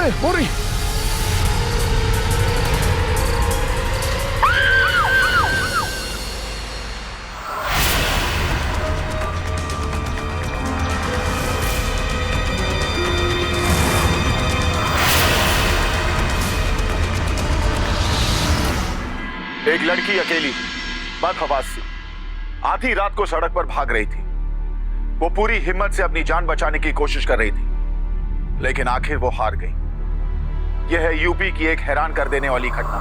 अरे पूरी एक लड़की अकेली बदहवास सी आधी रात को सड़क पर भाग रही थी। वो पूरी हिम्मत से अपनी जान बचाने की कोशिश कर रही थी, लेकिन आखिर वो हार गई। यह है यूपी की एक हैरान कर देने वाली घटना।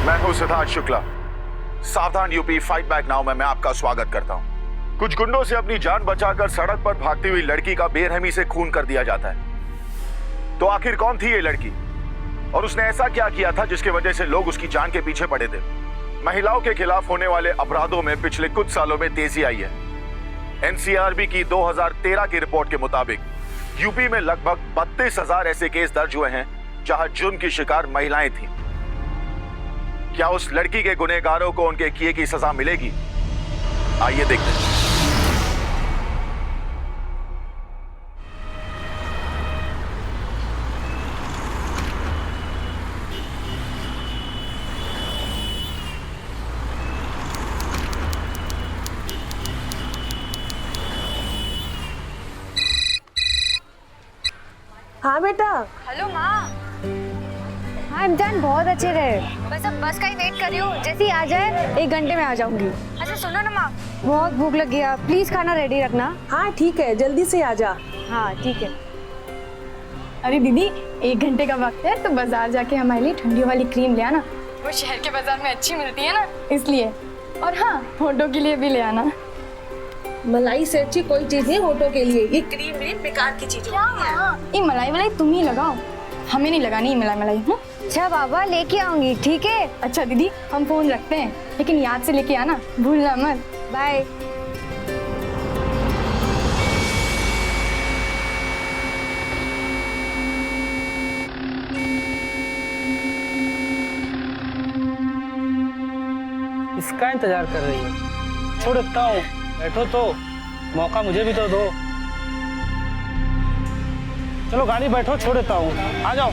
मैं हूं सिद्धार्थ शुक्ला। सावधान यूपी फाइट बैक नाउ में मैं आपका स्वागत करता हूं। कुछ गुंडों से अपनी जान बचाकर सड़क पर भागती हुई लड़की का बेरहमी से खून कर दिया जाता है। तो आखिर कौन थी ये लड़की और उसने ऐसा क्या किया था जिसकी वजह से लोग उसकी जान के पीछे पड़े थे? महिलाओं के खिलाफ होने वाले अपराधों में पिछले कुछ सालों में तेजी आई है। एनसीआरबी की 2013 की रिपोर्ट के मुताबिक यूपी में लगभग 32,000 ऐसे केस दर्ज हुए हैं जहां जुर्म की शिकार महिलाएं थीं। क्या उस लड़की के गुनहगारों को उनके किए की सजा मिलेगी? आइए देखते हैं। हाँ बेटा। हेलो माँ। हाँ इम्तिहान बहुत अच्छे रहे, बस अब बस का ही वेट कर रही हूँ। जैसे ही आ जाए 1 घंटे में आ जाऊंगी। अच्छा सुनो ना माँ, बहुत भूख लगी है, प्लीज खाना रेडी रखना। हाँ ठीक है, जल्दी से आ जा। हाँ ठीक है। अरे दीदी 1 घंटे का वक्त है तो बाजार जाके हमारे लिए ठंडी वाली क्रीम ले आना, वो शहर के बाजार में अच्छी मिलती है ना इसलिए। और हाँ होठों के लिए भी ले आना। मलाई से अच्छी कोई चीज नहीं होठों के लिए, ये क्रीम व्रीम बेकार की चीज होती है। ये मलाई मलाई तुम ही लगाओ, हमें नहीं लगानी मलाई मलाई। अच्छा बाबा लेके आऊंगी, ठीक है। अच्छा दीदी हम फोन रखते हैं, लेकिन याद से लेके आना, भूलना मत। बाय। इसका इंतजार कर रही है। छोड़ देता हूँ, बैठो तो मौका मुझे भी तो दो। चलो गाड़ी बैठो, छोड़ देता हूँ, आ जाओ।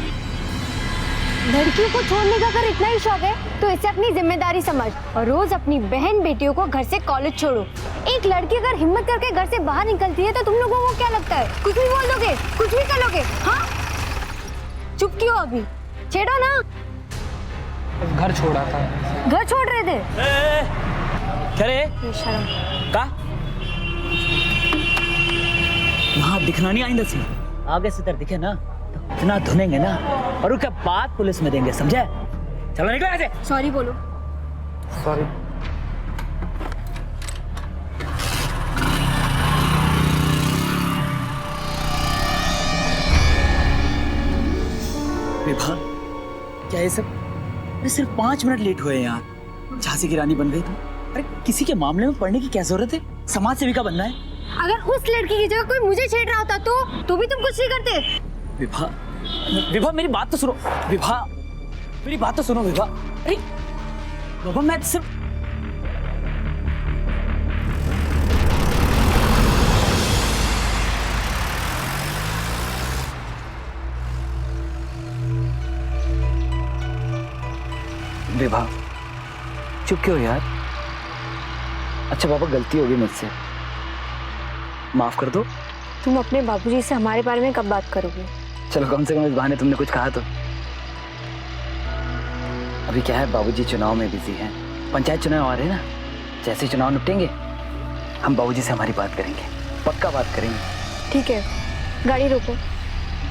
लड़कियों को छोड़ने का अगर इतना ही शौक है तो इसे अपनी जिम्मेदारी समझ और रोज अपनी बहन बेटियों को घर से कॉलेज छोड़ो। एक लड़की अगर हिम्मत करके घर से बाहर निकलती है तो तुम लोगों को क्या लगता है, कुछ भी बोल दोगे, कुछ भी कर लोगे? हाँ चुप क्यों अभी, छेड़ो ना। घर छोड़ा था। घर छोड़ रहे थे? क्या रे? शर्म का वहाँ दिखना नहीं आइंदा से आगे से तर दिखे ना तो इतना धुनेंगे ना और उसके बाद पुलिस में देंगे, समझे? चलो निकलो ऐसे। सॉरी बोलो। सॉरी। विभा क्या ये सब? अरे सिर्फ 5 मिनट लेट हुए यार, झांसी की रानी बन गई तुम। अरे किसी के मामले में पढ़ने की क्या जरूरत है, समाज सेविका बनना है। अगर उस लड़की की जगह कोई मुझे छेड़ रहा होता तो भी तुम कुछ नहीं करते। विभा विभा मेरी बात तो सुनो। विभा मेरी बात तो सुनो विभा। अरे बाबा मैं सिर्फ विभा चुप क्यों यार? अच्छा बाबा गलती होगी मुझसे, माफ कर दो। तुम अपने बाबूजी से हमारे बारे में कब बात करोगे? चलो कम से कम इस बहाने तुमने कुछ कहा तो। अभी क्या है बाबूजी चुनाव में बिजी हैं, पंचायत चुनाव आ रहे हैं ना, जैसे चुनाव निपटेंगे हम बाबूजी से हमारी बात करेंगे, पक्का बात करेंगे। ठीक है गाड़ी रोको।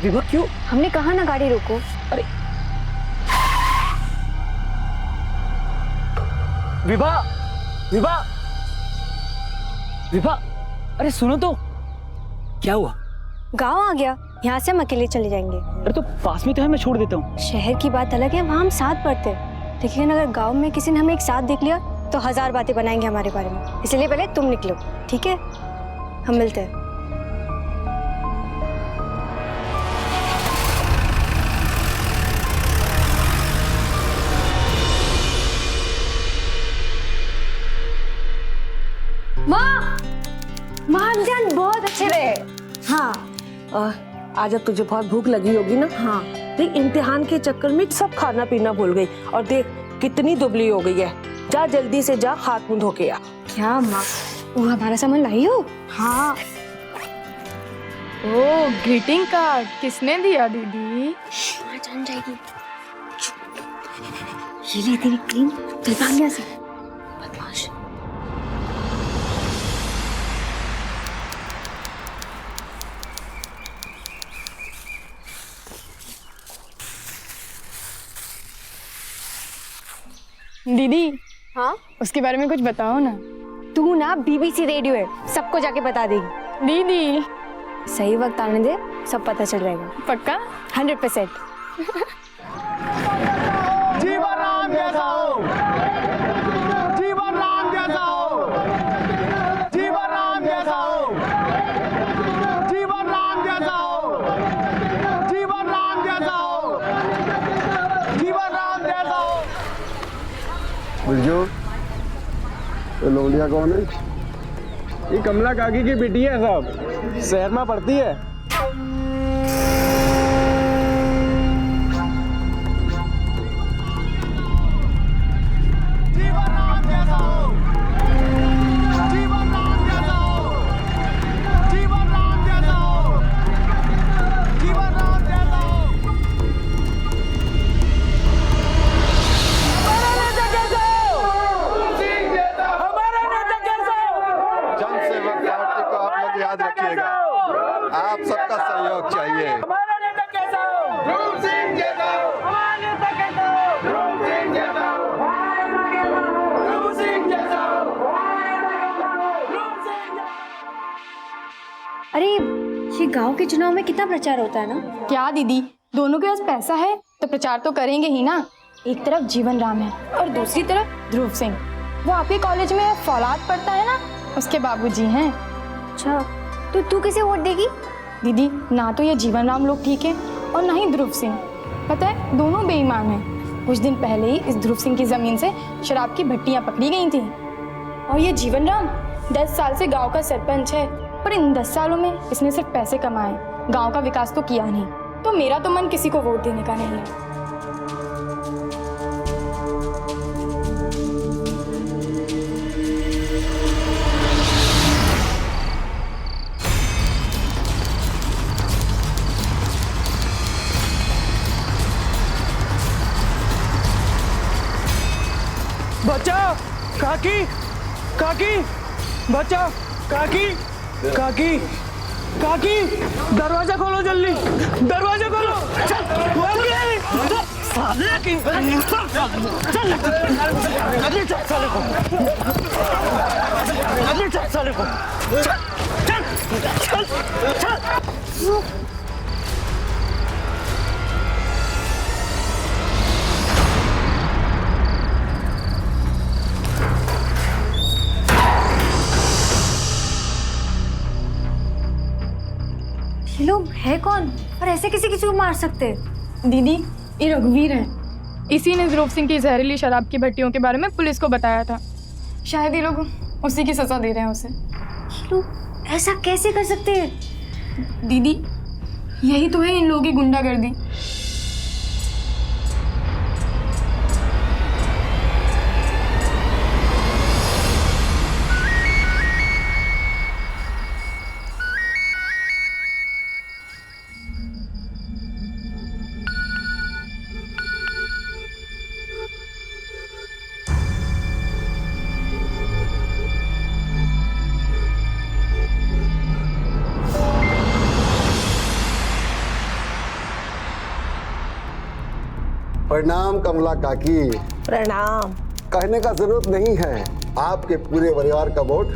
विभा क्यों? हमने कहा ना गाड़ी रोको। अरे विभा विभा विभा अरे सुनो तो, क्या हुआ? गांव आ गया, यहाँ से हम अकेले चले जाएंगे। अरे तो पास में तो है, मैं छोड़ देता हूँ। शहर की बात अलग है, वहाँ हम साथ पढ़ते हैं, लेकिन अगर गांव में किसी ने हमें एक साथ देख लिया तो 1000 बातें बनाएंगे हमारे बारे में। इसलिए पहले तुम निकलो, ठीक है? हम मिलते हैं। माँ इम्तिहान बहुत अच्छे रहे। हाँ आज अब तुझे बहुत भूख लगी होगी ना। हाँ देख, इम्तिहान के चक्कर में सब खाना पीना भूल गई और देख कितनी दुबली हो गई है। जा जल्दी से जा, हाथ मुंह धो के आ। क्या माँ, वो हमारा सामान लाई हो? हाँ ओ ग्रीटिंग कार्ड किसने दिया दीदी? जान जाएगी। ये ले तेरी क्रीम, चल भाग यहाँ से। बदमाश। दीदी हाँ उसके बारे में कुछ बताओ ना। तू ना BBC रेडियो है, सबको जाके बता देगी। दीदी सही वक्त आने दे, सब पता चल जाएगा। पक्का? 100%। जीवन राम जैसा हो, जीवन राम जैसा हो, जीवन राम जैसा हो, जीवन राम जैसा हो, जीवन राम जैसा हो, जीवन राम जैसा हो। बिरजू, ये लोलिया कौन है? ये कमला काकी की बेटी है साहब, शहर में पढ़ती है। जीवन राम जैसा हो, जीवन राम जैसा हो, जीवन राम जैसा हो, जीवन राम जैसा हो। जनसेवक पार्टी को आप लोग याद रखिएगा, आप सबका सहयोग चाहिए। अरे ये गांव के चुनाव में कितना प्रचार होता है ना। क्या दीदी, दोनों के पास पैसा है तो प्रचार तो करेंगे ही ना। एक तरफ जीवन राम है और दूसरी तरफ ध्रुव सिंह। वो आपके कॉलेज में फौलाद पढ़ता है ना, उसके बाबूजी हैं। अच्छा तो तू किसे वोट देगी? दीदी ना तो ये जीवन राम लोग ठीक हैं और ना ही ध्रुव सिंह। पता है दोनों बेईमान हैं। कुछ दिन पहले ही इस ध्रुव सिंह की जमीन से शराब की भट्टियां पकड़ी गई थी और ये जीवन राम 10 साल से गांव का सरपंच है, पर इन 10 सालों में इसने सिर्फ पैसे कमाए, गांव का विकास तो किया नहीं। तो मेरा तो मन किसी को वोट देने का नहीं है। बच्चा, काकी, काकी, बच्चा, काकी, काकी, काकी, दरवाजा खोलो जल्दी, दरवाजा खोलो। साले की, साले को, ये लोग है कौन और ऐसे किसी को मार सकते? दीदी ये रघुवीर है, इसी ने ध्रुव सिंह की जहरीली शराब की भट्टियों के बारे में पुलिस को बताया था। शायद ये लोग उसी की सजा दे रहे हैं उसे। ये लोग ऐसा कैसे कर सकते हैं? दीदी यही तो है इन लोगों की गुंडागर्दी। प्रणाम कमला काकी। प्रणाम। कहने का जरूरत नहीं है, आपके पूरे परिवार का वोट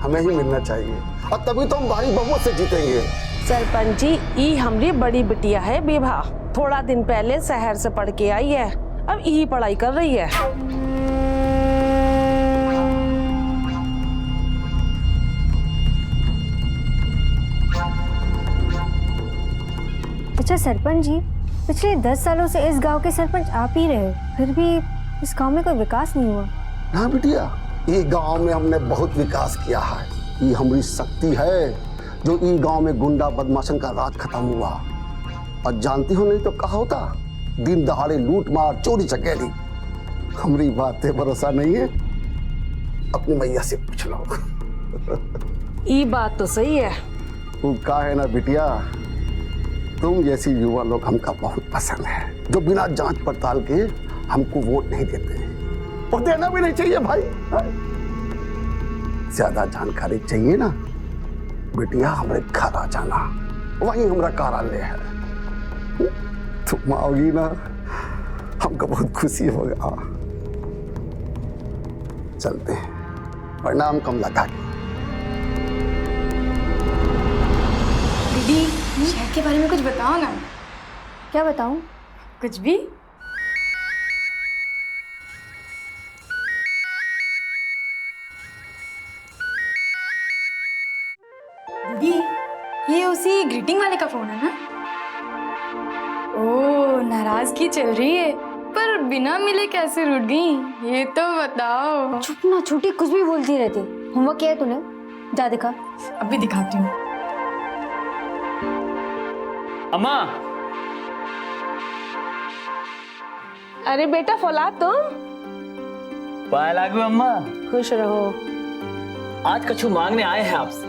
हमें ही मिलना चाहिए और तभी तो हम भारी बहुमत से जीतेंगे। सरपंच जी, ई हमारी बड़ी बिटिया है बेभा, थोड़ा दिन पहले शहर से पढ़ के आई है, अब यही पढ़ाई कर रही है। अच्छा सरपंच जी, पिछले 10 सालों से इस गांव के सरपंच आप ही रहे, फिर भी इस गांव में कोई विकास नहीं हुआ। हाँ बिटिया, ये गांव में हमने बहुत विकास किया है। ये हमारी शक्ति है, जो ई गांव में गुंडा बदमाशन का राज खत्म हुआ। और जानती हो नहीं तो कहा होता, दिन दहाड़े लूट मार चोरी चकेली। हमारी बात पे भरोसा नहीं है, अपनी मैया से पूछ लो। ये बात तो सही है। तू कहा है ना बिटिया, तुम जैसी युवा लोग हमका बहुत पसंद है, जो बिना जांच पड़ताल के हमको वोट नहीं देते, और देना भी नहीं चाहिए भाई। ज्यादा जानकारी चाहिए ना बिटिया, हमारे घर आ जाना, वहीं हमारा कार्यालय है। तुम आओगी ना, हमको बहुत खुशी होगा। चलते हैं, प्रणाम कमला काकी। दीदी शहर के बारे में कुछ बताओ ना। क्या बताऊं? कुछ भी। दीदी ये उसी ग्रीटिंग वाले का फोन है ना? ओह नाराजगी चल रही है, पर बिना मिले कैसे रूठ गई ये तो बताओ। चुप ना, छोटी कुछ भी बोलती रहती। होमवर्क किया है तूने? जा दिखा। अभी दिखाती हूँ। अम्मा, अरे बेटा फौलाद, तुम पाया लागू अम्मा। खुश रहो। आज कछु मांगने आए हैं आपसे।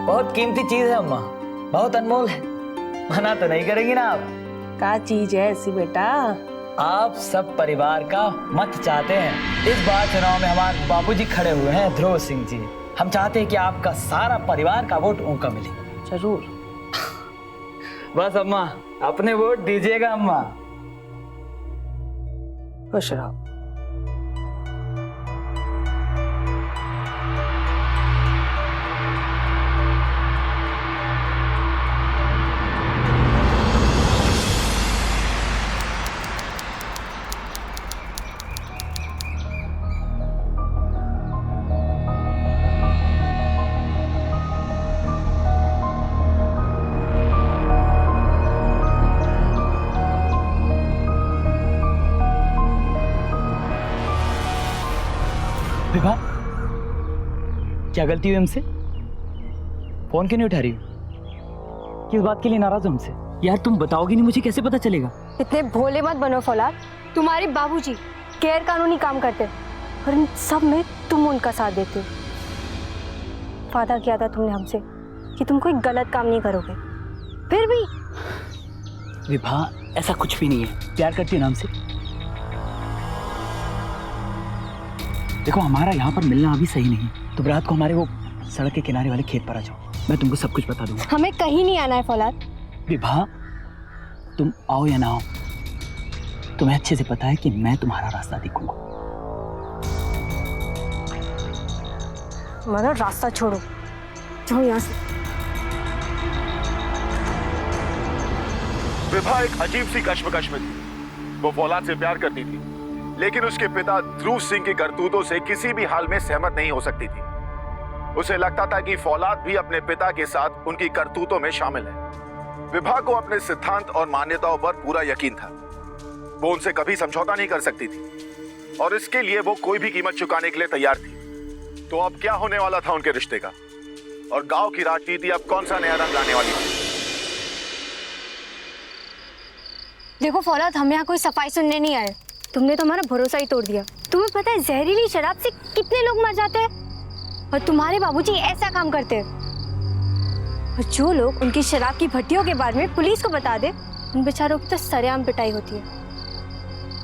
बहुत कीमती चीज है अम्मा, बहुत अनमोल है, मना तो नहीं करेंगी ना आप? क्या चीज है ऐसी बेटा? आप सब परिवार का मत चाहते हैं। इस बार चुनाव में हमारे बाबूजी खड़े हुए हैं, ध्रुव सिंह जी। हम चाहते हैं कि आपका सारा परिवार का वोट उनका मिले। जरूर। बस अम्मा अपने वोट दीजिएगा अम्मा। खुश रहो। विभा, क्या गलती हुई हमसे? फोन क्यों नहीं उठा रही हो? किस बात के लिए नाराज हो हमसे? यार तुम बताओगी नहीं, मुझे कैसे पता चलेगा? इतने भोले मत बनो फौलाद। तुम्हारे बाबूजी गैर कानूनी काम करते, और इन सब में तुम उनका साथ देते हो। वादा किया था तुमने हमसे कि तुम कोई गलत काम नहीं करोगे, फिर भी। विभा ऐसा कुछ भी नहीं है। प्यार करती हो ना हमसे? देखो हमारा यहाँ पर मिलना अभी सही नहीं है, तुम रात को हमारे वो सड़क के किनारे वाले खेत पर आ जाओ, मैं तुमको सब कुछ बता दूंगा। हमें कहीं नहीं आना है फौलाद। विभा तुम आओ या ना आओ, तुम्हें अच्छे से पता है कि मैं तुम्हारा रास्ता दिखाऊंगा। हमारा रास्ता छोड़ो, जाओ यहाँ से। विभा एक अजीब सी कश्मकश में थी। वो फौलाद से प्यार करती थी, लेकिन उसके पिता ध्रुव सिंह की करतूतों से किसी भी हाल में सहमत नहीं हो सकती थी। उसे लगता था कि फौलाद भी अपने पिता के साथ उनकी करतूतों में शामिल है। विभा को अपने सिद्धांत और मान्यताओं पर पूरा यकीन था। वो उनसे कभी समझौता नहीं कर सकती थी, और इसके लिए वो कोई भी कीमत चुकाने के लिए तैयार थी। तो अब क्या होने वाला था उनके रिश्ते का, और गांव की राजनीति अब कौन सा नया रंग लाने वाली थी? देखो फौलाद, हम यहाँ कोई सफाई सुनने नहीं आए। तुमने तो हमारा भरोसा ही तोड़ दिया। तुम्हें पता है जहरीली शराब से कितने लोग मर जाते हैं, और तुम्हारे बाबूजी ऐसा काम करते हैं। और जो लोग उनकी शराब की भट्टियों के बारे में पुलिस को बता दे, उन बेचारों की तो सरेआम पिटाई होती है,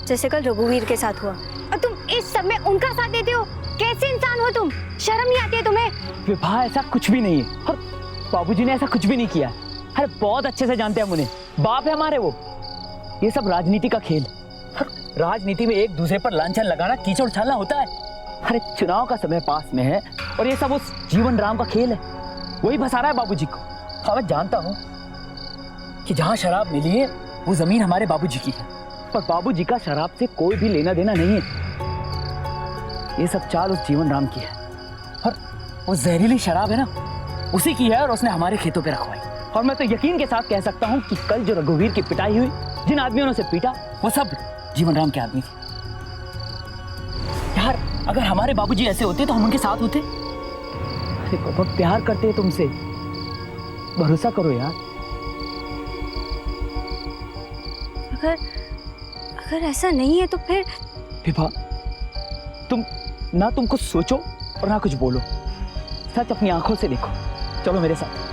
जैसे कल रघुवीर के साथ हुआ। और तुम इस सब में उनका साथ देते हो। कैसे इंसान हो तुम? शर्म नहीं आती है तुम्हें? विभा ऐसा कुछ भी नहीं है, और बाबूजी ने ऐसा कुछ भी नहीं किया। अरे बहुत अच्छे से जानते हैं हम उन्हें, बाप है हमारे वो। ये सब राजनीति का खेल। राजनीति में एक दूसरे पर लांछन लगाना, कीचड़ उछालना होता है। अरे चुनाव का समय पास में है, और ये सब उस जीवन राम का खेल है, वही फंसा रहा है बाबूजी को। हाँ मैं जानता हूँ कि जहाँ शराब मिली है वो जमीन हमारे बाबूजी की है, पर बाबूजी का शराब से कोई भी लेना देना नहीं है। ये सब चाल उस जीवन राम की है, और वो जहरीली शराब है ना, उसी की है, और उसने हमारे खेतों पे रखवाई। और मैं तो यकीन के साथ कह सकता हूँ कि कल जो रघुवीर की पिटाई हुई, जिन आदमियों ने उसे पीटा, वो सब जीवन राम के आदमी थे। यार अगर हमारे बाबूजी ऐसे होते तो हम उनके साथ होते। अरे पापा प्यार करते हैं तुमसे, भरोसा करो यार। अगर ऐसा नहीं है तो फिर विभा, तुम ना तुम कुछ सोचो और ना कुछ बोलो, सच अपनी आंखों से देखो। चलो मेरे साथ।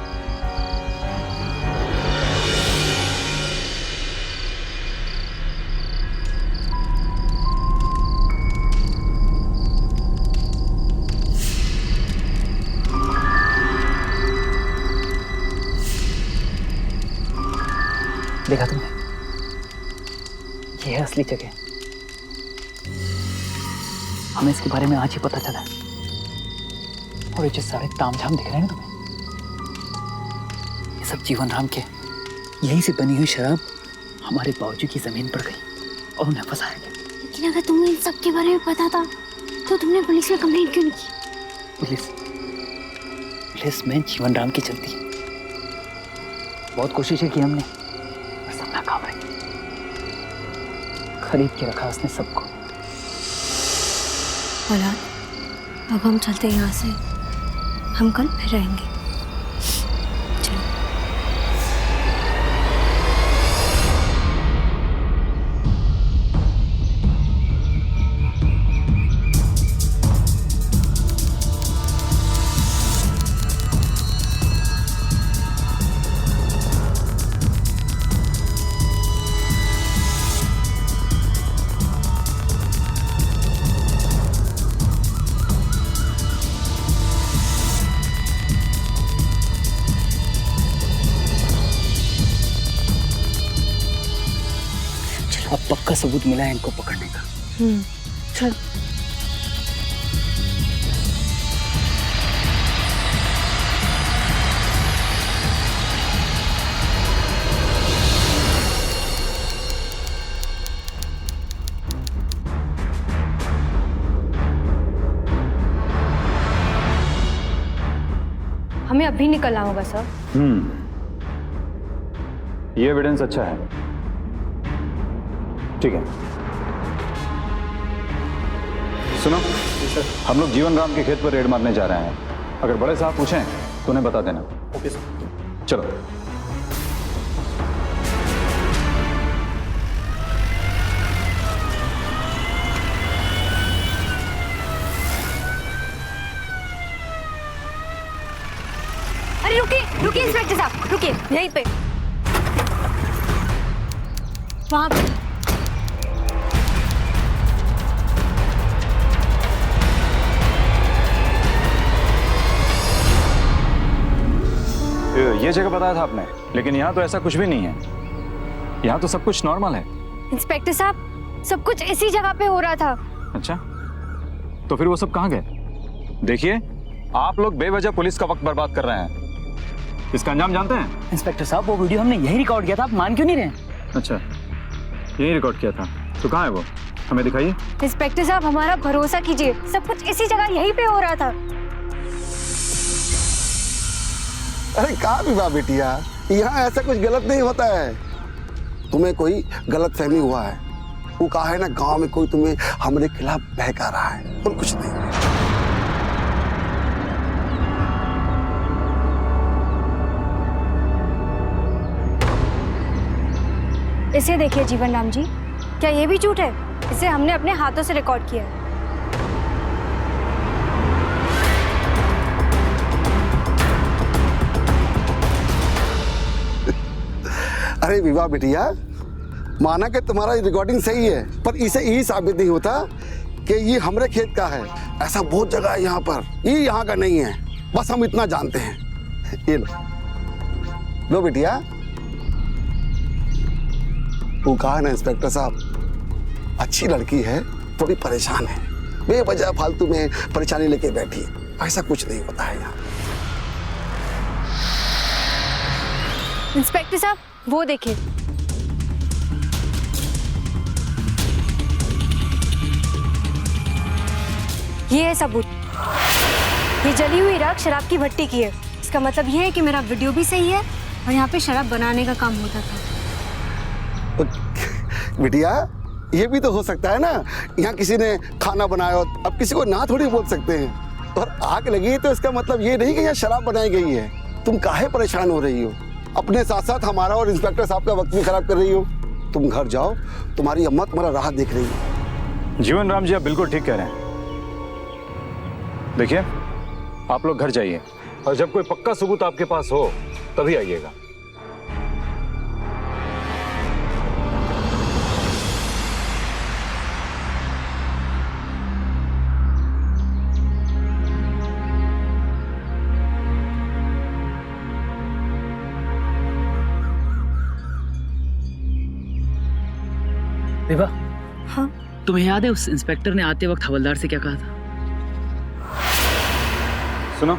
देखा तुमने, ये है असली जगह। हमें इसके बारे में आज ही पता चला है। और ये जो सारे तामझाम दिख रहे हैं तुम्हें, ये सब जीवन राम के यहीं से बनी हुई शराब हमारे बाबूजी की जमीन पर गई और उन्हें फंसाया गया। लेकिन अगर तुम्हें इन सब के बारे में पता था तो तुमने पुलिस में कंप्लेंट क्यों नहीं की? पुलिस में जीवन राम की चलती है। बहुत कोशिशें की हमने, पर सब नाकाम रही। खरीद के रखा उसने सबको। औलाद, अब हम चलते हैं यहाँ से। हम कल फिर रहेंगे। चलो। अब पक्का सबूत मिला है इनको पकड़ने का। चल। हमें अभी निकलना होगा सर। ये एविडेंस अच्छा है। ठीक है, सुनो, हम लोग जीवन राम के खेत पर रेड मारने जा रहे हैं। अगर बड़े साहब पूछें तो उन्हें बता देना। Okay sir. चलो। अरे रुकिए रुकिए इंस्पेक्टर साहब, रुकिए यहीं पे। वहां पे ये जगह बताया था आपने, लेकिन यहाँ तो ऐसा कुछ भी नहीं है। यहाँ तो सब कुछ नॉर्मल है। इंस्पेक्टर साहब, सब कुछ इसी जगह पे हो रहा था। अच्छा, तो फिर वो सब कहाँ गए? देखिए, आप लोग बेवजह पुलिस का वक्त बर्बाद कर रहे हैं। इसका अंजाम जानते हैं? इंस्पेक्टर साहब, वो वीडियो हमने यही रिकॉर्ड किया था, आप मान क्यों नहीं रहे? अच्छा, यही रिकॉर्ड किया था, तो कहाँ है वो? हमें दिखाइए। इंस्पेक्टर साहब, हमारा भरोसा कीजिए, सब कुछ इसी जगह यहीं पे हो रहा था। अरे कहाँ विवाह बेटिया, यहाँ ऐसा कुछ गलत नहीं होता है। तुम्हें कोई गलत फहमी हुआ है। वो कहा है ना, गांव में कोई तुम्हें हमारे खिलाफ बहका रहा है, और कुछ नहीं। इसे देखिए जीवन राम जी, क्या ये भी झूठ है? इसे हमने अपने हाथों से रिकॉर्ड किया है। अरे विवाह बेटिया, माना कि तुम्हारा रिकॉर्डिंग सही है, पर इसे यही साबित नहीं होता कि ये हमारे खेत का है। ऐसा बहुत जगह है यहाँ पर, ये यहाँ का नहीं है। बस हम इतना जानते हैं। ये लो बेटिया। वो कहा ना इंस्पेक्टर साहब, अच्छी लड़की है, थोड़ी परेशान है, बेवजह फालतू में परेशानी लेके बैठी है। ऐसा कुछ नहीं होता है यहाँ। इंस्पेक्टर साहब, वो देखिए। ये है सबूत। ये जली हुई राख शराब की भट्टी की है। इसका मतलब ये है कि मेरा वीडियो भी सही है और यहाँ पे शराब बनाने का काम होता था। बिटिया, ये भी तो हो सकता है ना, यहाँ किसी ने खाना बनाया हो, अब किसी को ना थोड़ी बोल सकते हैं। और आग लगी है तो इसका मतलब ये नहीं कि यहाँ शराब बनाई गई है। तुम काहे परेशान हो रही हो? अपने साथ साथ हमारा और इंस्पेक्टर साहब का वक्त भी खराब कर रही हो। तुम घर जाओ, तुम्हारी अम्मा तुम्हारा राह देख रही है। जीवन राम जी आप बिल्कुल ठीक कह रहे हैं। देखिए आप लोग घर जाइए और जब कोई पक्का सबूत आपके पास हो तभी आइएगा। विभा, हाँ तुम्हें याद है उस इंस्पेक्टर ने आते वक्त हवलदार से क्या कहा था? सुनो,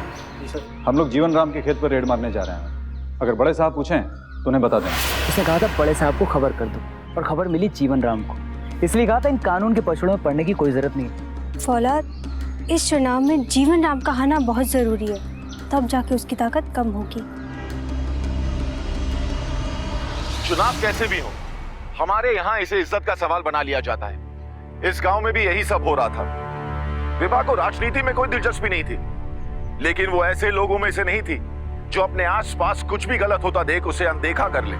हम लोग जीवन राम के खेत पर रेड मारने जा रहे हैं। अगर बड़े साहब पूछें तो उन्हें बता दें। उसने कहा था बड़े साहब को खबर कर दो, और खबर मिली जीवन राम को। इसलिए कहा था इन कानून के पछड़ों में पड़ने की कोई जरूरत नहीं। फौलाद, इस चुनाव में जीवन राम का आना बहुत जरूरी है, तब जाके उसकी ताकत कम होगी। चुनाव कैसे भी हो, हमारे यहाँ इसे इज्जत का सवाल बना लिया जाता है। इस गांव में भी यही सब हो रहा था। विभा को राजनीति में कोई दिलचस्पी नहीं थी, लेकिन वो ऐसे लोगों में से नहीं थी जो अपने आसपास कुछ भी गलत होता देख उसे अनदेखा कर ले।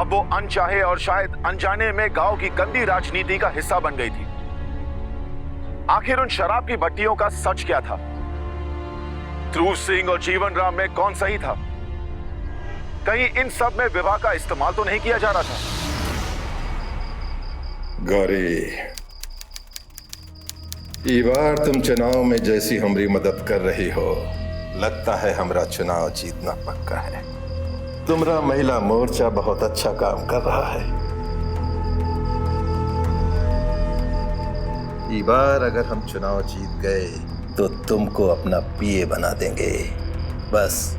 अब वो अनचाहे और शायद अनजाने में गांव की गंदी राजनीति का हिस्सा बन गई थी। आखिर उन शराब की भट्टियों का सच क्या था? ध्रुव सिंह और जीवन राम में कौन सही था? कहीं इन सब में विवाह का इस्तेमाल तो नहीं किया जा रहा था? गौरी, ई बार तुम चुनाव में जैसी हमारी मदद कर रही हो, लगता है हमारा चुनाव जीतना पक्का है। तुम्हारा महिला मोर्चा बहुत अच्छा काम कर रहा है। ई बार अगर हम चुनाव जीत गए तो तुमको अपना पीए बना देंगे। बस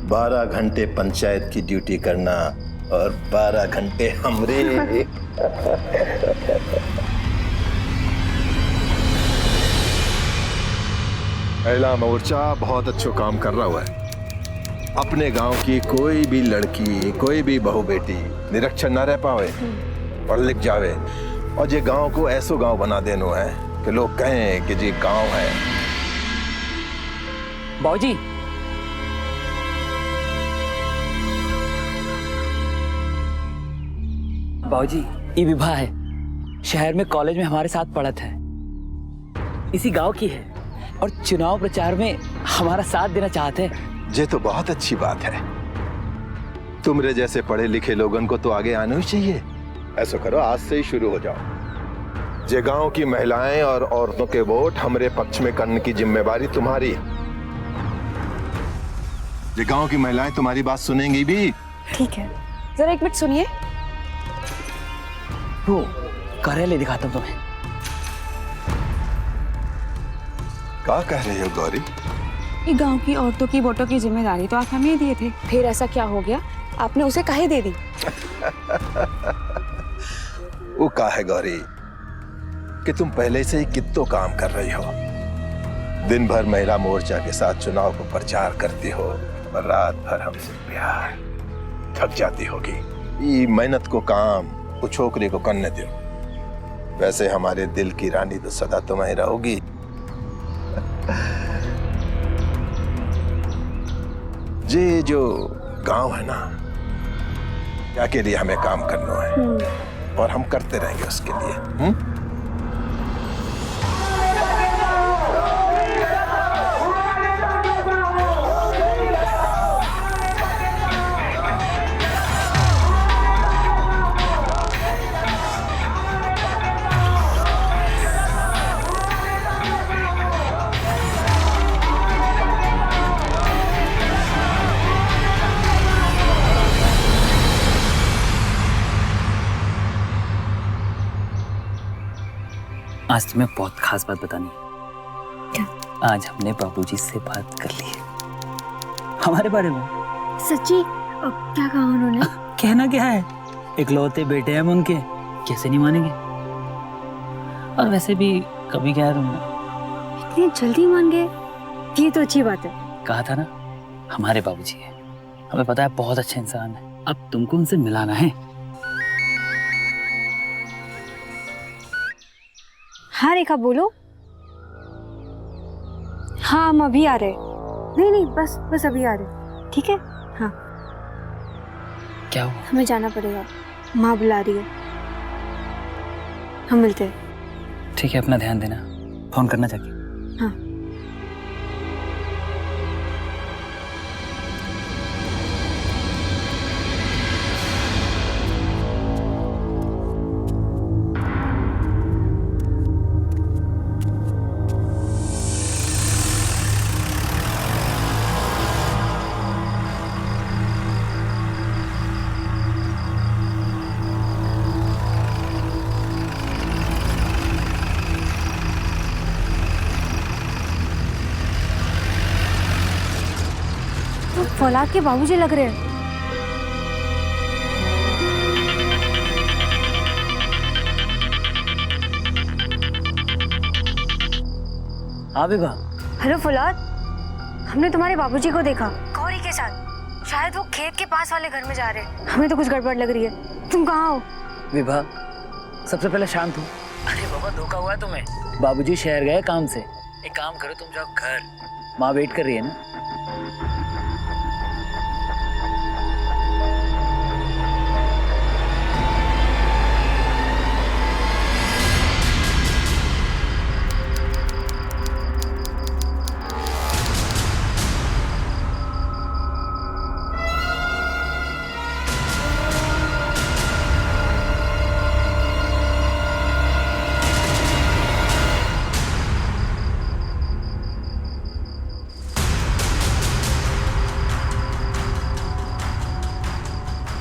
12 घंटे पंचायत की ड्यूटी करना और 12 घंटे हमरे। महिला मोर्चा बहुत अच्छा काम कर रहा है। अपने गांव की कोई भी लड़की, कोई भी बहू बेटी निरक्षर न रह पावे, पढ़ लिख जावे, और ये गांव को ऐसो गांव बना देनो है कि लोग कहें कि ये गांव है। बाबूजी, बाबूजी, ये विभा है, शहर में कॉलेज में हमारे साथ पढ़त है, इसी गांव की है, और चुनाव प्रचार में हमारा साथ देना चाहते हैं। ये तो बहुत अच्छी बात है। तुमरे जैसे पढ़े लिखे लोगों को तो आगे आना ही चाहिए। ऐसा करो, आज से ही शुरू हो जाओ। ये गांव की महिलाएं और औरतों के वोट हमरे पक्ष में करने की जिम्मेवारी तुम्हारी। ये गांव की महिलाएं तुम्हारी बात सुनेंगी भी। ठीक है, जरा एक मिनट सुनिए। वो कार्यालय दिखाता हूँ तुम्हें। क्या कह रही हो गौरी? ये गांव की औरतों की वोटों की जिम्मेदारी तो आप हमें दिए थे, फिर ऐसा क्या हो गया आपने उसे काहे दे दी? वो कहा है गौरी कि तुम पहले से ही कित्तो काम कर रही हो। दिन भर महिला मोर्चा के साथ चुनाव को प्रचार करती हो और रात भर हमसे प्यार। थक जाती होगी। ये मेहनत को काम वो छोकरी को करने दो। वैसे हमारे दिल की रानी तो सदा तुम्हें रहोगी। ये जो गांव है ना, क्या के लिए हमें काम करना है और हम करते रहेंगे उसके लिए। आज तुम्हें बहुत खास बात बतानी है। क्या? आज हमने बाबूजी से बात कर ली है हमारे बारे में। सच्ची? क्या कहा उन्होंने? कहना क्या है, इकलौते बेटे हैं हम उनके, कैसे नहीं मानेंगे। और वैसे भी कभी कह रहा हूँ, इतनी जल्दी मान गए, ये तो अच्छी बात है। कहा था ना हमारे बाबूजी है, हमें पता है बहुत अच्छे इंसान है। अब तुमको उनसे मिलाना है। हाँ रेखा बोलो। हाँ हम अभी आ रहे। नहीं नहीं बस अभी आ रहे। ठीक है हाँ। क्या हुआ? हमें जाना पड़ेगा, माँ बुला रही है। हम मिलते हैं। ठीक है, अपना ध्यान देना, फोन करना चाहिए। हाँ। तो फौलाद के बाबूजी लग रहे हैं। हाँ विभा। हेलो फौलाद, हमने तुम्हारे बाबूजी को देखा गौरी के साथ। शायद वो खेत के पास वाले घर में जा रहे हैं। हमें तो कुछ गड़बड़ लग रही है। तुम कहाँ हो? विभा सबसे पहले शांत हो। अरे बाबा धोखा हुआ है तुम्हें। बाबूजी शहर गए काम से। एक काम करो, तुम जाओ घर, माँ वेट कर रही है ना।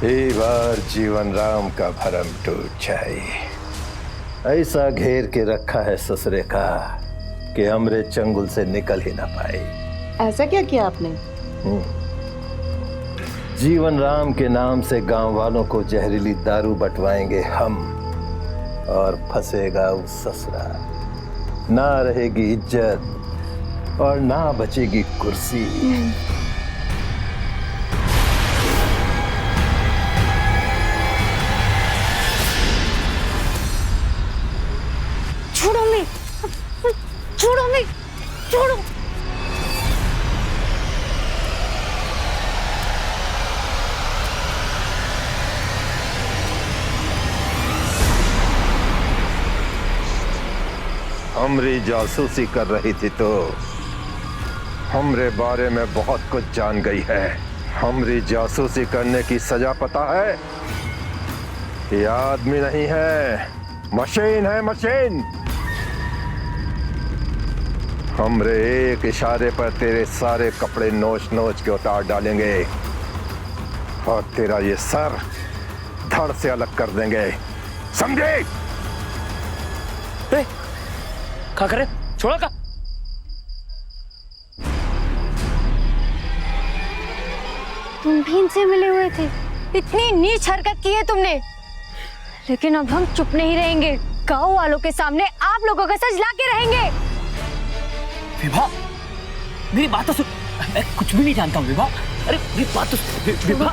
एक बार जीवन राम का भरम टूट जाए। ऐसा घेर के रखा है ससुरे का कि हमरे चंगुल से निकल ही ना पाए। ऐसा क्या किया आपने? जीवन राम के नाम से गांव वालों को जहरीली दारू बंटवाएंगे हम, और फंसेगा उस ससुरा। ना रहेगी इज्जत और ना बचेगी कुर्सी। छोड़ो मैं, छोड़ो मैं, छोड़ो। हमरी जासूसी कर रही थी तो हमरे बारे में बहुत कुछ जान गई है। हमरी जासूसी करने की सजा पता है? ये आदमी नहीं है, मशीन है, मशीन। हमरे एक इशारे पर तेरे सारे कपड़े नोच नोच के उतार डालेंगे और तेरा ये सर धड़ से अलग कर देंगे, समझे? क्या करे? छोड़ो का। तुम भी इनसे मिले हुए थे? इतनी नीच हरकत की है तुमने। लेकिन अब हम चुप नहीं रहेंगे। गांव वालों के सामने आप लोगों का सच ला के रहेंगे। विभा मेरी बात तो सुन। मैं कुछ भी नहीं जानता हूँ विभा। अरे मेरी बात तो सुन विभा।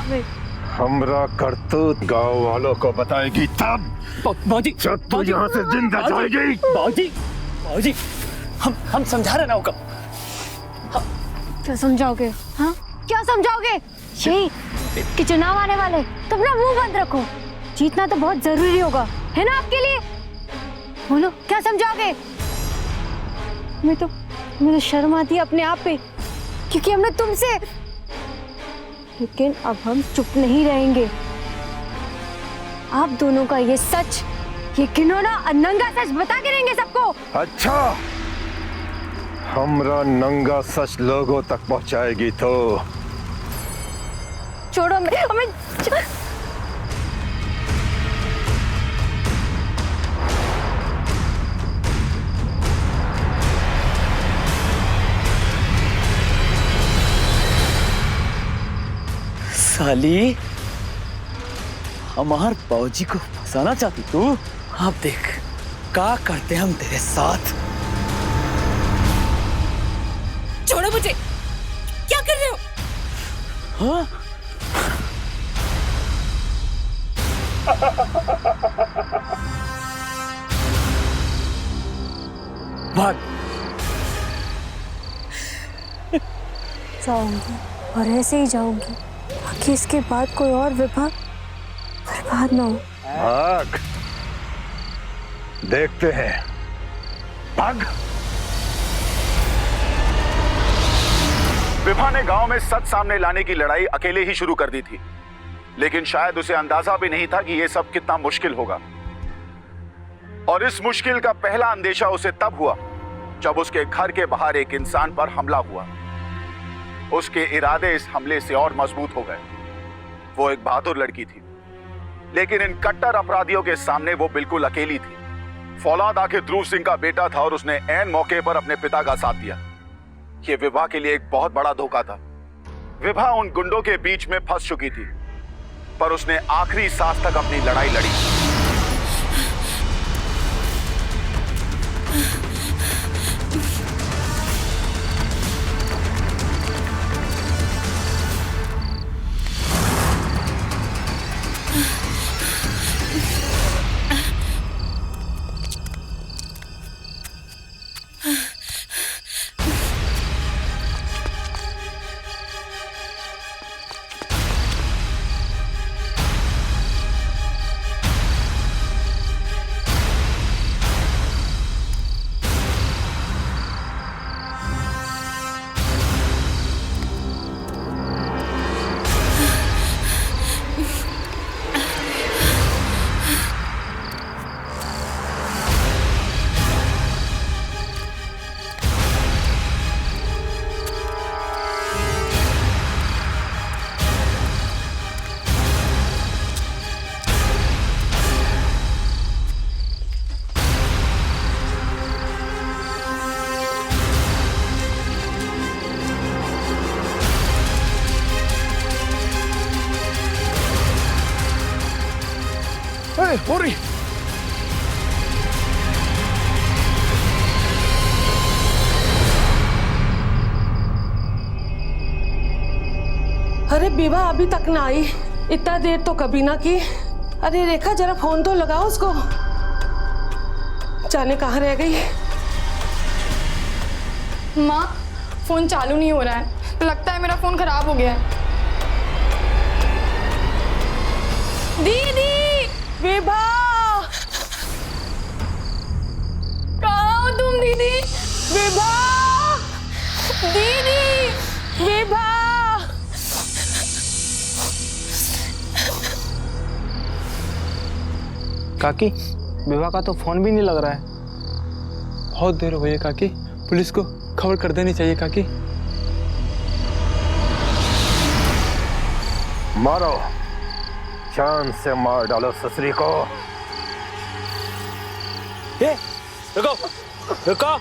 हमरा करतूत गांव वालों को बताएगी तब बाबूजी जब तू यहाँ से जिंदा जाएगी। बाबूजी हम समझा रहे ना होगा। क्या समझाओगे? हाँ क्या समझाओगे? यही कि चुनाव आने वाले, तो अपना मुंह बंद रखो। जीतना तो बहुत जरूरी होगा, है ना आपके लिए? बोलो क्या समझाओगे? मैं तो शर्म आती है अपने आप पे, क्योंकि हमने तुमसे। लेकिन अब हम चुप नहीं रहेंगे। आप दोनों का ये सच, ये घिनौना और नंगा सच बता के रहेंगे सबको। अच्छा, हमरा नंगा सच लोगों तक पहुंचाएगी तो छोड़ो हमें। साली हमार बाबूजी को फंसाना चाहती तू? अब देख क्या करते हम तेरे साथ। छोड़ो मुझे, क्या कर रहे हो? हाँ? भाग। जाऊंगी और ऐसे ही जाऊंगी ताकि इसके बाद कोई और विभा बर्बाद ना हो। भाग, देखते हैं, भाग। विभा ने गांव में सच सामने लाने की लड़ाई अकेले ही शुरू कर दी थी, लेकिन शायद उसे अंदाजा भी नहीं था कि यह सब कितना मुश्किल होगा। और इस मुश्किल का पहला अंदेशा उसे तब हुआ जब उसके घर के बाहर एक इंसान पर हमला हुआ। उसके इरादे इस हमले से और मजबूत हो गए। वो एक बहादुर लड़की थी, लेकिन इन कट्टर अपराधियों के सामने वो बिल्कुल अकेली थी। फौलाद आखिर ध्रुव सिंह का बेटा था और उसने ऐन मौके पर अपने पिता का साथ दिया। यह विभा के लिए एक बहुत बड़ा धोखा था। विभा उन गुंडों के बीच में फंस चुकी थी, पर उसने आखिरी सांस तक अपनी लड़ाई लड़ी। पूरी अरे विभा अभी तक ना आई, इतना देर तो कभी ना की। अरे रेखा जरा फोन तो लगाओ उसको, जाने कहाँ रह गई। माँ, फोन चालू नहीं हो रहा है, लगता है मेरा फोन खराब हो गया है। दीदी, विभा कहाँ हो तुम दीदी? विभा दीदी, विभा काकी, विभा का तो फोन भी नहीं लग रहा है। बहुत देर हो गई है काकी, पुलिस को खबर कर देनी चाहिए काकी। मारो, जान से मार डालो ससुरी को। रुको, रुको।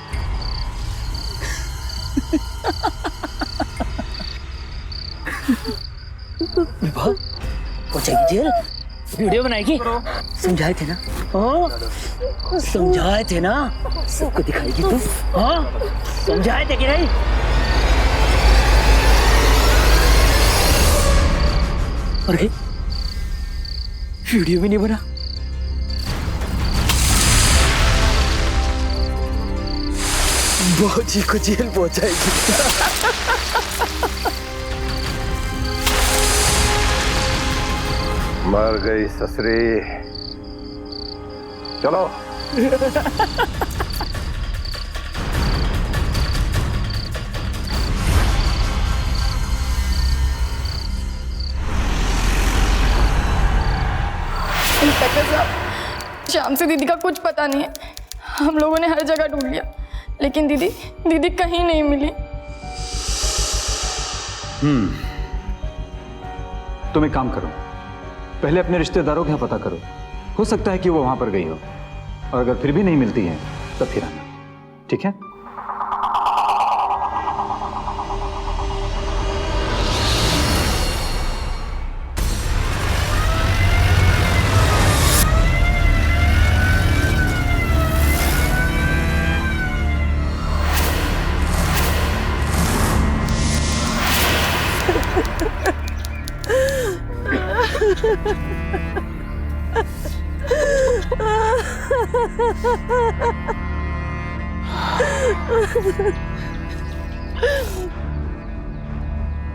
विभा पहुंचेगी जेल, वीडियो बनाएगी। समझाए थे ना, हाँ समझाए थे ना, सबको दिखाएगी तू। हाँ समझाए थे कि नहीं? अरे वीडियो भी नहीं बना। बाजी को जेल पहुंचाएगी। मर गई ससुरी। चलो। इंस्पेक्टर साहब, शाम से दीदी का कुछ पता नहीं है। हम लोगों ने हर जगह ढूंढ लिया, लेकिन दीदी कहीं नहीं मिली। तुम एक काम करो, पहले अपने रिश्तेदारों के यहाँ पता करो, हो सकता है कि वो वहां पर गई हो, और अगर फिर भी नहीं मिलती है तब फिर आना, ठीक है?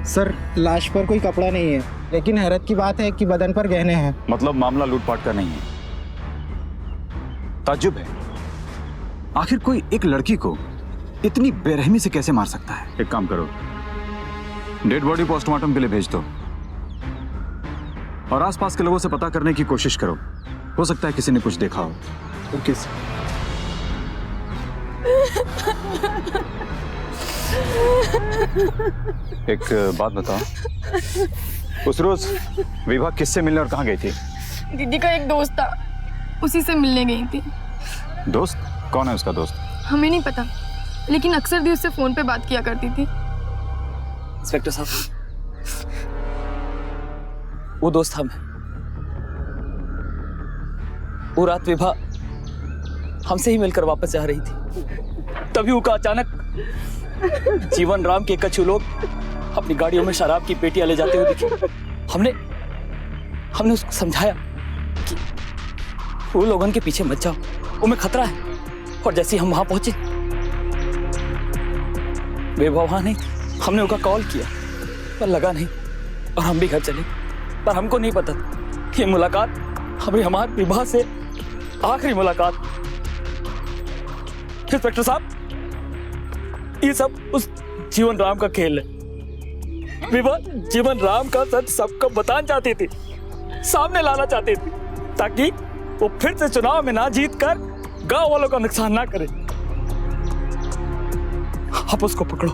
सर, लाश पर कोई कपड़ा नहीं है, लेकिन हैरत की बात है कि बदन पर गहने हैं। मतलब मामला लूटपाट का नहीं है। ताज्जुब है, आखिर कोई एक लड़की को इतनी बेरहमी से कैसे मार सकता है? एक काम करो, डेड बॉडी पोस्टमार्टम के लिए भेज दो और आसपास के लोगों से पता करने की कोशिश करो। हो सकता है किसी ने कुछ देखा हो। Okay sir. एक बात बताओ, उस रोज विभा किससे मिलने और कहाँ गई थी? दीदी का एक दोस्त था, उसी से मिलने गई थी। दोस्त? कौन है उसका दोस्त? हमें नहीं पता, लेकिन अक्सर दी उससे फोन पे बात किया करती थी। इंस्पेक्टर साहब, वो दोस्त हम है। वो रात विभा हमसे ही मिलकर वापस जा रही थी, तभी उसका अचानक जीवन राम के कछु लोग अपनी गाड़ियों में शराब की पेटियां ले जाते हुए दिखे। हमने उसको समझाया कि वो लोगों के पीछे मत जाओ, उन्हें खतरा है। और जैसे ही हम वहां पहुंचे, विभा वहां नहीं। हमने उसका कॉल किया पर लगा नहीं, और हम भी घर चले। पर हमको नहीं पता ये मुलाकात हमारी विभा से आखिरी मुलाकात। इंस्पेक्टर साहब, ये सब उस जीवन राम का खेल है। विभा जीवन राम का सच सबको बताना चाहती थी, सामने लाना चाहती थी, ताकि वो फिर से चुनाव में ना जीत कर गांव वालों का नुकसान ना करे। आप उसको पकड़ो।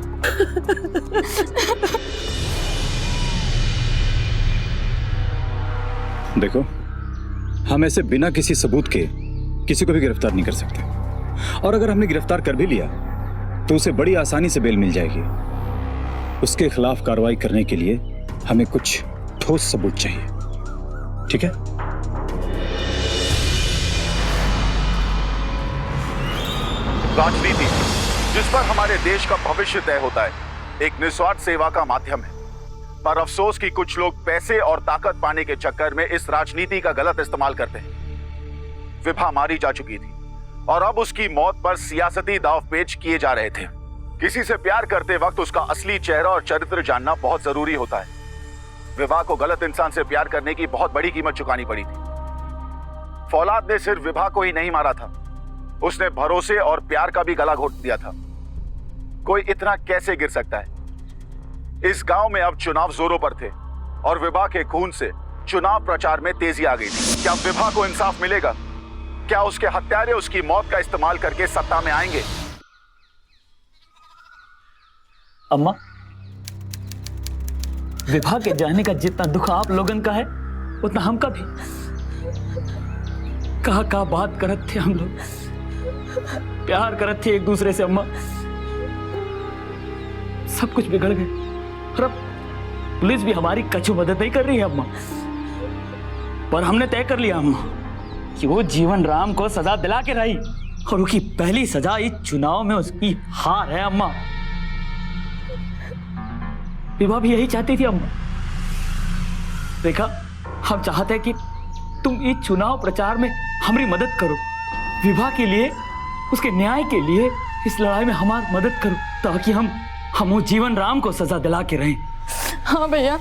देखो, हम ऐसे बिना किसी सबूत के किसी को भी गिरफ्तार नहीं कर सकते, और अगर हमने गिरफ्तार कर भी लिया तो उसे बड़ी आसानी से बेल मिल जाएगी। उसके खिलाफ कार्रवाई करने के लिए हमें कुछ ठोस सबूत चाहिए, ठीक है? राजनीति, जिस पर हमारे देश का भविष्य तय होता है, एक निस्वार्थ सेवा का माध्यम है। पर अफसोस कि कुछ लोग पैसे और ताकत पाने के चक्कर में इस राजनीति का गलत इस्तेमाल करते हैं। विभा मारी जा चुकी थी और अब उसकी मौत पर सियासती दांवपेच किए जा रहे थे। किसी से प्यार करते वक्त उसका असली चेहरा और चरित्र जानना बहुत जरूरी होता है। विभा को गलत इंसान से प्यार करने की बहुत बड़ी कीमत चुकानी पड़ी थी। फौलाद ने सिर्फ विभा को ही नहीं मारा था, उसने भरोसे और प्यार का भी गला घोट दिया था। कोई इतना कैसे गिर सकता है? इस गांव में अब चुनाव जोरों पर थे और विभा के खून से चुनाव प्रचार में तेजी आ गई थी। क्या विभा को इंसाफ मिलेगा? क्या उसके हत्यारे उसकी मौत का इस्तेमाल करके सत्ता में आएंगे? अम्मा, विभा के जाने का जितना दुख आप लोगन का है, उतना हमका भी। कहा बात करत थे हम लोग, प्यार करत थे एक दूसरे से। अम्मा, सब कुछ बिगड़ गए और अब पुलिस भी हमारी कछु मदद नहीं कर रही है अम्मा। पर हमने तय कर लिया अम्मा कि वो जीवन राम को सजा दिला के रही, और उसकी पहली सजा इस चुनाव में उसकी हार है अम्मा। विभा भी यही चाहती थी अम्मा। देखा, हम चाहते हैं कि तुम इस चुनाव प्रचार में हमारी मदद करो, विभा के लिए, उसके न्याय के लिए इस लड़ाई में हमारी मदद करो, ताकि हम वो जीवन राम को सजा दिला के रहें। हाँ भैया,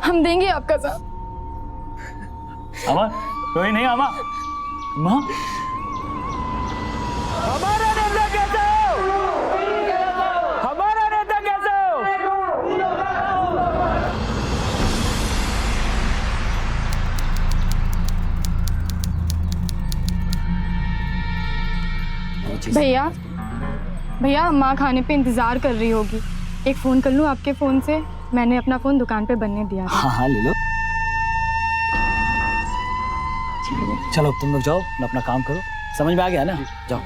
हम देंगे आपका साथ। अम्मा, कोई नहीं अम्मा। माँ, हमारा नेता कैसे हो? हमारा नेता कैसे हो? भैया माँ खाने पे इंतजार कर रही होगी। एक फोन कर लूँ आपके फोन से? मैंने अपना फोन दुकान पे बनने दिया था। हाँ ले लो। चलो तुम लोग जाओ, अपना काम करो। समझ में आ गया ना? जाओ।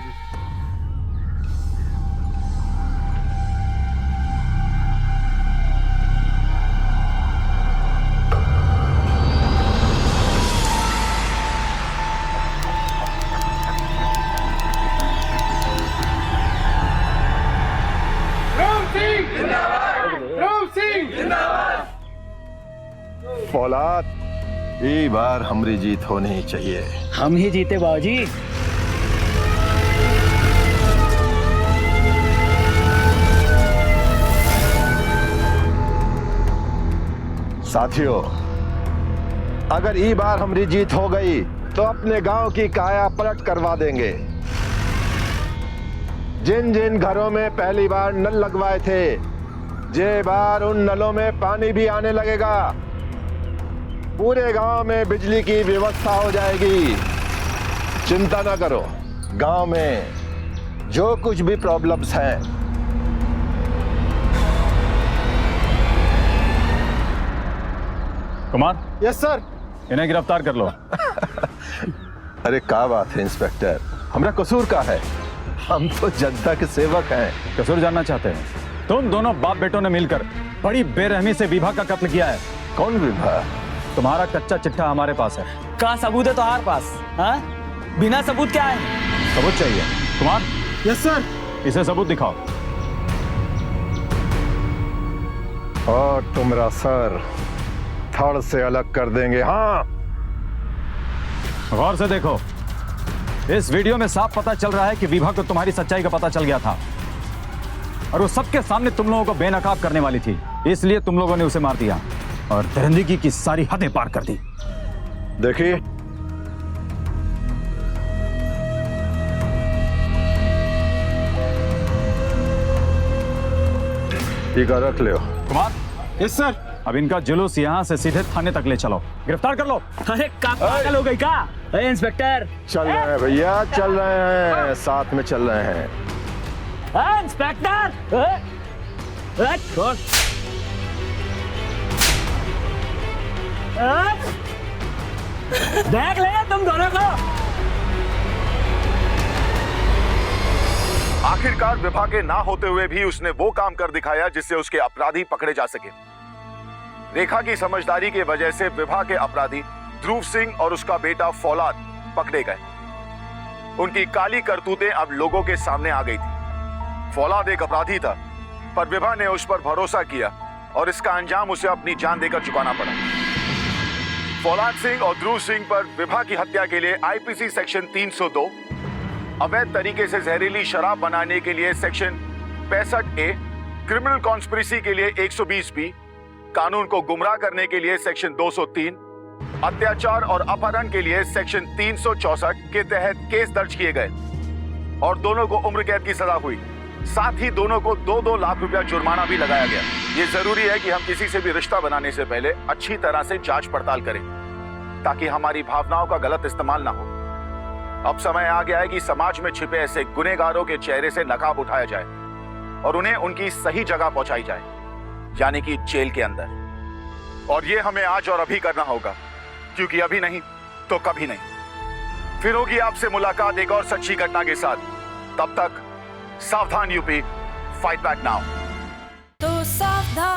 फौलाद, ये बार हमारी जीत होनी चाहिए। हम ही जीते बाबूजी। साथियों, अगर ई बार हमारी जीत हो गई तो अपने गांव की काया पलट करवा देंगे। जिन जिन घरों में पहली बार नल लगवाए थे, ये बार उन नलों में पानी भी आने लगेगा। पूरे गांव में बिजली की व्यवस्था हो जाएगी। चिंता ना करो, गांव में जो कुछ भी प्रॉब्लम्स हैं, कुमार। Yes sir. इन्हें गिरफ्तार कर लो। अरे क्या बात है इंस्पेक्टर, हमारा कसूर का है? हम तो जनता के सेवक हैं। कसूर जानना चाहते हैं? तुम दोनों बाप बेटों ने मिलकर बड़ी बेरहमी से विभा का कत्ल किया है। कौन विभा? तुम्हारा कच्चा चिट्ठा हमारे पास है। का सबूत है तुम्हारे पास? हाँ, बिना सबूत क्या है? सबूत चाहिए। कुमार। Yes sir. इसे सबूत दिखाओ। और तुम्हारा सर धड़ से अलग कर देंगे। हाँ, गौर से देखो, इस वीडियो में साफ पता चल रहा है कि विभा को तुम्हारी सच्चाई का पता चल गया था और वो सबके सामने तुम लोगों को बेनकाब करने वाली थी, इसलिए तुम लोगों ने उसे मार दिया और दरिंदगी की सारी हदें पार कर दी। देखिए, टीका रख लो। कुमार। Yes sir. अब इनका जुलूस यहाँ से सीधे थाने तक ले चलो, गिरफ्तार कर लो। अरे का पागल हो गई का? अरे इंस्पेक्टर। चल रहे हैं भैया, चल रहे हैं, साथ में चल रहे हैं। इंस्पेक्टर। छोड़। देख ले तुम दोनों को। आखिरकार विभा के ना होते हुए भी उसने वो काम कर दिखाया जिससे उसके अपराधी पकड़े जा सके। रेखा की समझदारी की वजह से विभा के अपराधी ध्रुव सिंह और उसका बेटा फौलाद पकड़े गए। उनकी काली करतूतें अब लोगों के सामने आ गई थी। फौलाद एक अपराधी था, पर विभा ने उस पर भरोसा किया और इसका अंजाम उसे अपनी जान देकर चुकाना पड़ा। फौलाद सिंह और ध्रुव सिंह पर विभा की हत्या के लिए आईपीसी सेक्शन 302, अवैध तरीके से जहरीली शराब बनाने के लिए सेक्शन 65A, क्रिमिनल कॉन्स्पिरेसी के लिए 120B, कानून को गुमराह करने के लिए सेक्शन 203, अत्याचार और अपहरण के लिए सेक्शन 364 के तहत केस दर्ज किए गए और दोनों को उम्र कैद की सजा हुई। साथ ही दोनों को 2-2 लाख रुपया जुर्माना भी लगाया गया। ये जरूरी है कि हम किसी से भी रिश्ता बनाने से पहले अच्छी तरह से जांच पड़ताल करें ताकि हमारी भावनाओं का गलत इस्तेमाल ना हो। अब समय आ गया है कि समाज में छिपे ऐसे गुनहगारों के चेहरे से नकाब उठाया जाए और उन्हें उनकी सही जगह पहुंचाई जाए, यानी कि जेल के अंदर। और ये हमें आज और अभी करना होगा, क्योंकि अभी नहीं तो कभी नहीं। फिर होगी आपसे मुलाकात एक और सच्ची घटना के साथ। तब तक सावधान यूपी, फाइट बैक नाउ। तो सावधान